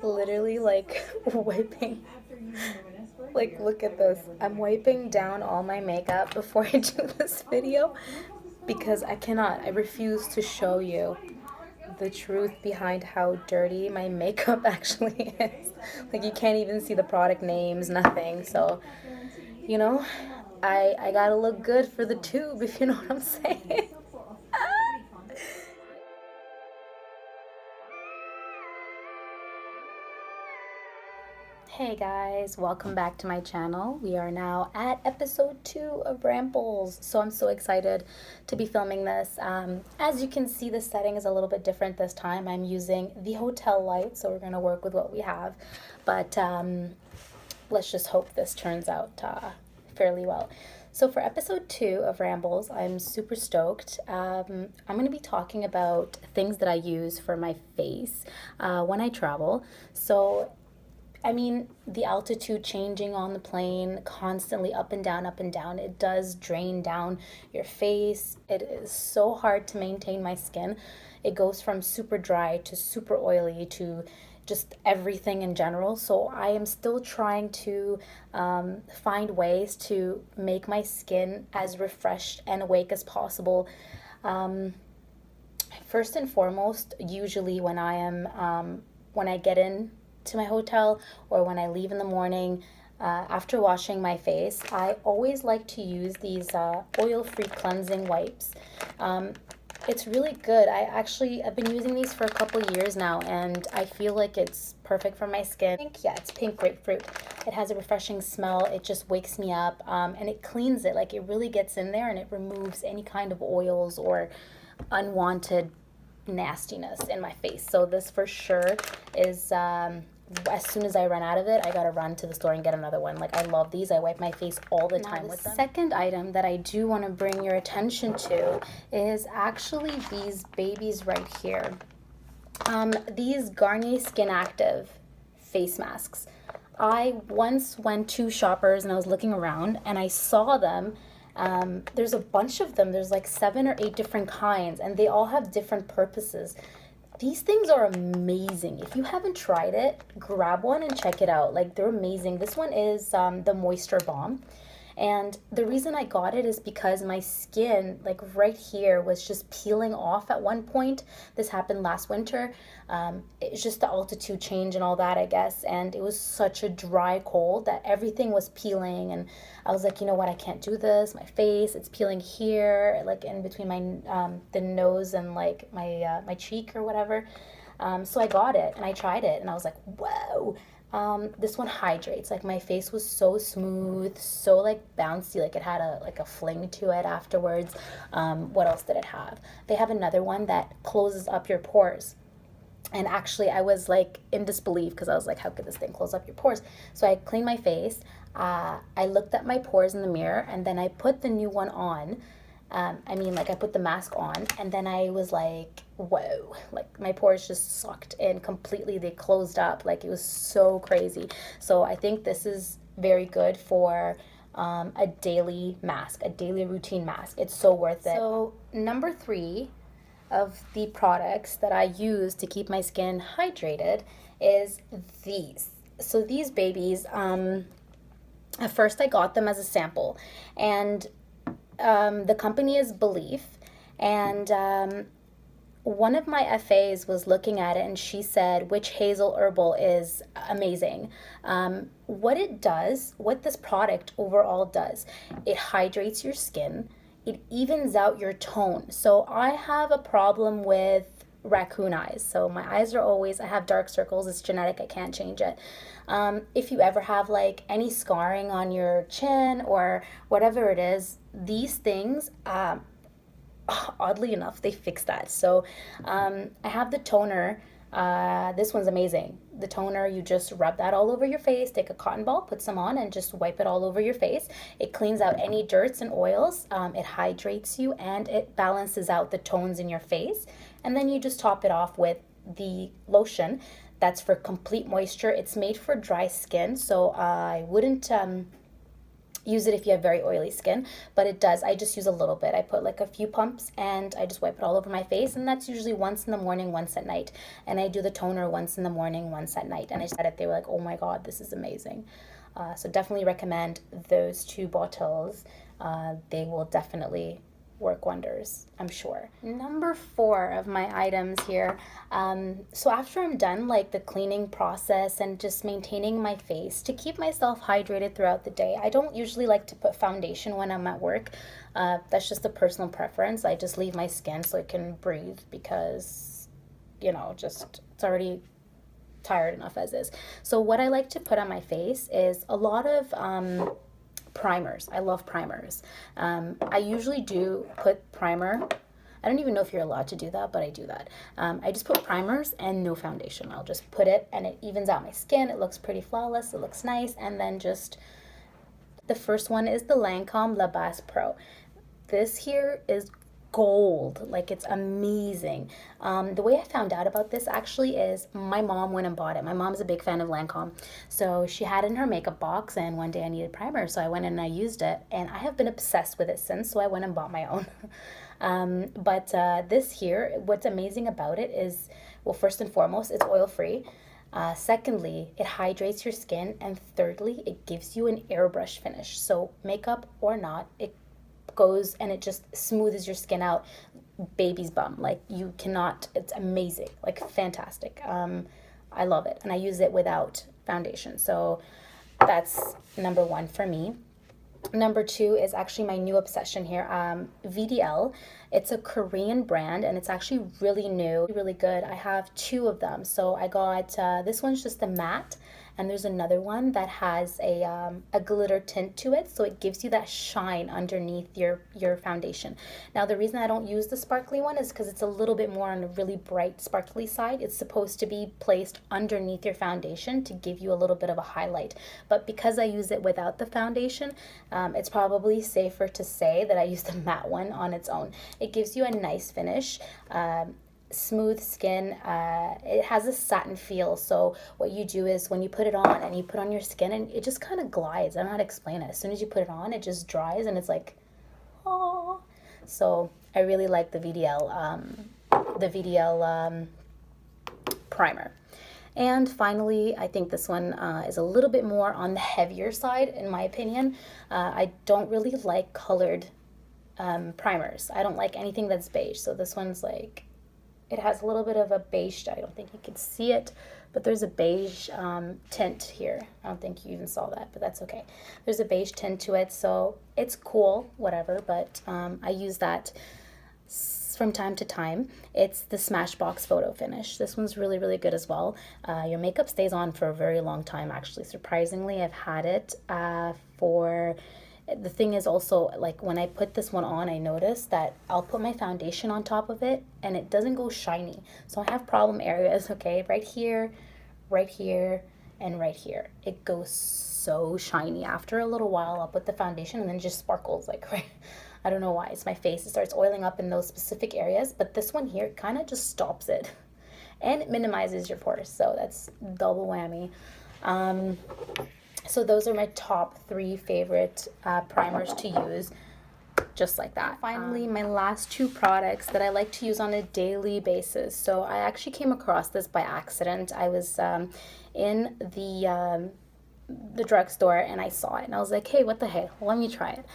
literally like wiping, like look at this. I'm wiping down all my makeup before I do this video because I refuse to show you the truth behind how dirty my makeup actually is. Like you can't even see the product names, nothing. So, you know, I gotta look good for the tube, if you know what I'm saying. Hey guys, welcome back to my channel. We are now at episode 2 of Rambles. So I'm so excited to be filming this. As you can see, the setting is a little bit different this time. I'm using the hotel light, so we're going to work with what we have. But let's just hope this turns out fairly well. So for episode 2 of Rambles, I'm super stoked. I'm going to be talking about things that I use for my face when I travel. So I mean, the altitude changing on the plane, constantly up and down, it does drain down your face. It is so hard to maintain my skin. It goes from super dry to super oily to just everything in general. So I am still trying to find ways to make my skin as refreshed and awake as possible. First and foremost, usually when when I get in to my hotel or when I leave in the morning, after washing my face, I always like to use these oil-free cleansing wipes. It's really good. I've been using these for a couple years now, and I feel like it's perfect for my skin. It's pink grapefruit. It has a refreshing smell. It just wakes me up, and it cleans it. Like, it really gets in there and it removes any kind of oils or unwanted nastiness in my face. So this for sure is as soon as I run out of it, I gotta run to the store and get another one. Like, I love these. I wipe my face all the time with them. Second item that I do want to bring your attention to is actually these babies right here. These Garnier Skin Active face masks. I once went to Shoppers and I was looking around and I saw them. There's a bunch of them. There's like 7 or 8 different kinds, and they all have different purposes. These things are amazing. If you haven't tried it, grab one and check it out. Like, they're amazing. This one is the Moisture Bomb. And the reason I got it is because my skin, like right here, was just peeling off at one point. This happened last winter. It's just the altitude change and all that, I guess. And it was such a dry cold that everything was peeling. And I was like, you know what, I can't do this. My face, it's peeling here, like in between my the nose and like my cheek or whatever. So I got it and I tried it and I was like, whoa. This one hydrates. Like, my face was so smooth, so like bouncy, like it had a fling to it afterwards. What else did it have? They have another one that closes up your pores. And actually, I was like in disbelief because I was like, how could this thing close up your pores? So I cleaned my face. I looked at my pores in the mirror, and then I put the new one on. I put the mask on, and then I was like, whoa, like my pores just sucked in completely. They closed up. Like, it was so crazy. So I think this is very good for a daily mask, a daily routine mask. It's so worth it. So number 3 of the products that I use to keep my skin hydrated is these. So these babies, at first I got them as a sample, and the company is BELIF, and one of my FAs was looking at it and she said witch hazel herbal is amazing. What this product overall does, it hydrates your skin, it evens out your tone. So I have a problem with raccoon eyes. So my eyes I have dark circles. It's genetic. I can't change it. If you ever have like any scarring on your chin or whatever it is, these things, oddly enough, they fix that. So I have the toner. This one's amazing. The toner, you just rub that all over your face, take a cotton ball, put some on, and just wipe it all over your face. It cleans out any dirts and oils. It hydrates you, and it balances out the tones in your face. And then you just top it off with the lotion. That's for complete moisture. It's made for dry skin, so I wouldn't use it if you have very oily skin, but it does. I just use a little bit. I put like a few pumps and I just wipe it all over my face, and that's usually once in the morning, once at night. And I do the toner once in the morning, once at night. And I said it, they were like, oh my God, this is amazing. So definitely recommend those 2 bottles. They will definitely work wonders, I'm sure. Number 4 of my items here. So after I'm done like the cleaning process and just maintaining my face to keep myself hydrated throughout the day, I don't usually like to put foundation when I'm at work. That's just a personal preference. I just leave my skin so it can breathe because, you know, just it's already tired enough as is. So what I like to put on my face is a lot of primers. I love primers. I usually do put primer. I don't even know if you're allowed to do that, but I do that. I just put primers and no foundation. I'll just put it and it evens out my skin. It looks pretty flawless. It looks nice. And then just the first one is the LANCôME La Base Pro. This here is gold. Like, it's amazing. The way I found out about this actually is my mom went and bought it. My mom's a big fan of Lancome, so she had it in her makeup box, and one day I needed primer, so I went and I used it, and I have been obsessed with it since, so I went and bought my own. But this here, what's amazing about it is, well, first and foremost, it's oil-free. Secondly, it hydrates your skin, and thirdly, it gives you an airbrush finish. So makeup or not, it goes and it just smoothes your skin out, baby's bum. Like, you cannot, it's amazing, like fantastic. I love it, and I use it without foundation. So that's number 1 for me. Number 2 is actually my new obsession here, VDL. It's a Korean brand, and it's actually really new, really good. I have 2 of them. So I got, this one's just a matte, and there's another one that has a glitter tint to it, so it gives you that shine underneath your foundation. Now, the reason I don't use the sparkly one is because it's a little bit more on the really bright, sparkly side. It's supposed to be placed underneath your foundation to give you a little bit of a highlight. But because I use it without the foundation, it's probably safer to say that I use the matte one on its own. It gives you a nice finish. Smooth skin. It has a satin feel, so what you do is when you put it on and you put on your skin, and it just kind of glides. I don't know how to explain it. As soon as you put it on, it just dries, and it's like, oh. So I really like the VDL primer. And finally, I think this one is a little bit more on the heavier side, in my opinion. I don't really like colored primers. I don't like anything that's beige, so this one's like, it has a little bit of a beige, I don't think you can see it, but there's a beige tint here. I don't think you even saw that, but that's okay. There's a beige tint to it, so it's cool, whatever, but I use that from time to time. It's the SMASHBOX photo finish. This one's really, really good as well. Your makeup stays on for a very long time, actually. Surprisingly, I've had it for... The thing is also, like, when I put this one on, I noticed that I'll put my foundation on top of it and it doesn't go shiny. So I have problem areas, okay? Right here, and right here. It goes so shiny. After a little while, I'll put the foundation and then it just sparkles, like, right? I don't know why. It's my face. It starts oiling up in those specific areas, but this one here kind of just stops it. And it minimizes your pores, so that's double whammy. So those are my top 3 favorite primers to use, just like that. Finally, my last 2 products that I like to use on a daily basis. So I actually came across this by accident. I was in the drugstore and I saw it, and I was like, hey, what the heck? Let me try it.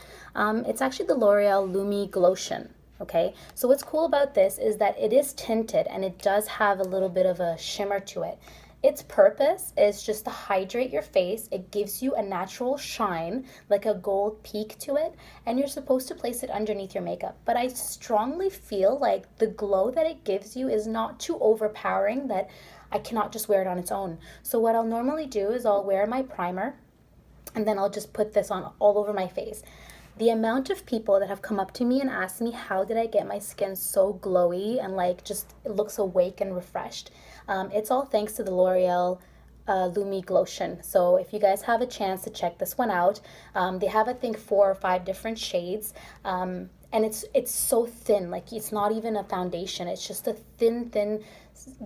It's actually the L'Oreal Lumi Glotion. Okay, so what's cool about this is that it is tinted and it does have a little bit of a shimmer to it. Its purpose is just to hydrate your face. It gives you a natural shine, like a gold peak to it, and you're supposed to place it underneath your makeup. But I strongly feel like the glow that it gives you is not too overpowering that I cannot just wear it on its own. So what I'll normally do is I'll wear my primer, and then I'll just put this on all over my face. The amount of people that have come up to me and asked me how did I get my skin so glowy and like just it looks awake and refreshed. It's all thanks to the L'Oreal Lumi Glotion. So if you guys have a chance to check this one out, they have I think 4 or 5 different shades, and it's so thin, like it's not even a foundation. It's just a thin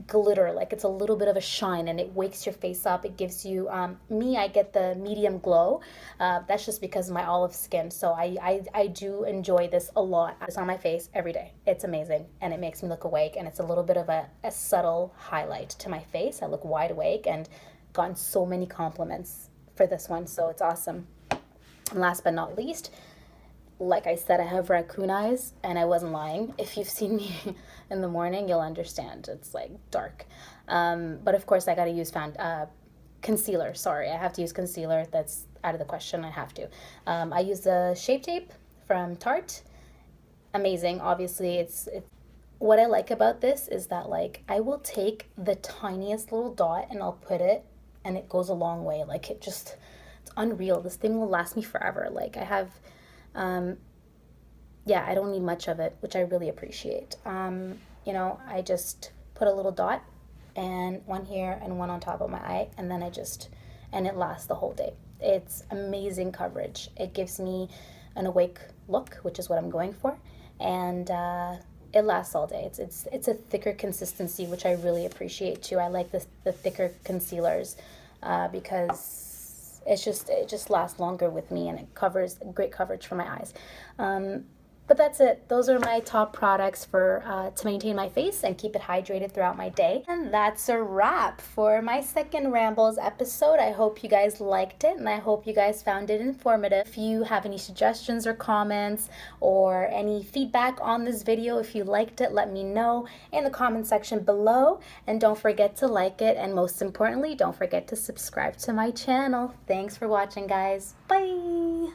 glitter, like it's a little bit of a shine, and it wakes your face up. It gives you, I get the medium glow. That's just because of my olive skin, so I do enjoy this a lot. It's on my face every day. It's amazing, and it makes me look awake, and it's a little bit of a subtle highlight to my face. I look wide awake, and gotten so many compliments for this one, so it's awesome. And last but not least, like I said, I have raccoon eyes, and I wasn't lying. If you've seen me in the morning, you'll understand. It's like dark. But of course, I gotta use concealer. Sorry, I have to use concealer. That's out of the question. I have to. I use the Shape Tape from Tarte. Amazing. Obviously, it's what I like about this is that, like, I will take the tiniest little dot and I'll put it, and it goes a long way. Like, it's unreal. This thing will last me forever. Like, I have, yeah, I don't need much of it, which I really appreciate. You know, I just put a little dot, and one here and one on top of my eye, and then and it lasts the whole day. It's amazing coverage. It gives me an awake look, which is what I'm going for, and it lasts all day. It's a thicker consistency, which I really appreciate too. I like the thicker concealers because it just lasts longer with me, and it covers great coverage for my eyes. But that's it. Those are my top products for to maintain my face and keep it hydrated throughout my day. And that's a wrap for my second Rambles episode. I hope you guys liked it, and I hope you guys found it informative. If you have any suggestions or comments or any feedback on this video, if you liked it, let me know in the comment section below. And don't forget to like it, and most importantly, don't forget to subscribe to my channel. Thanks for watching, guys. Bye!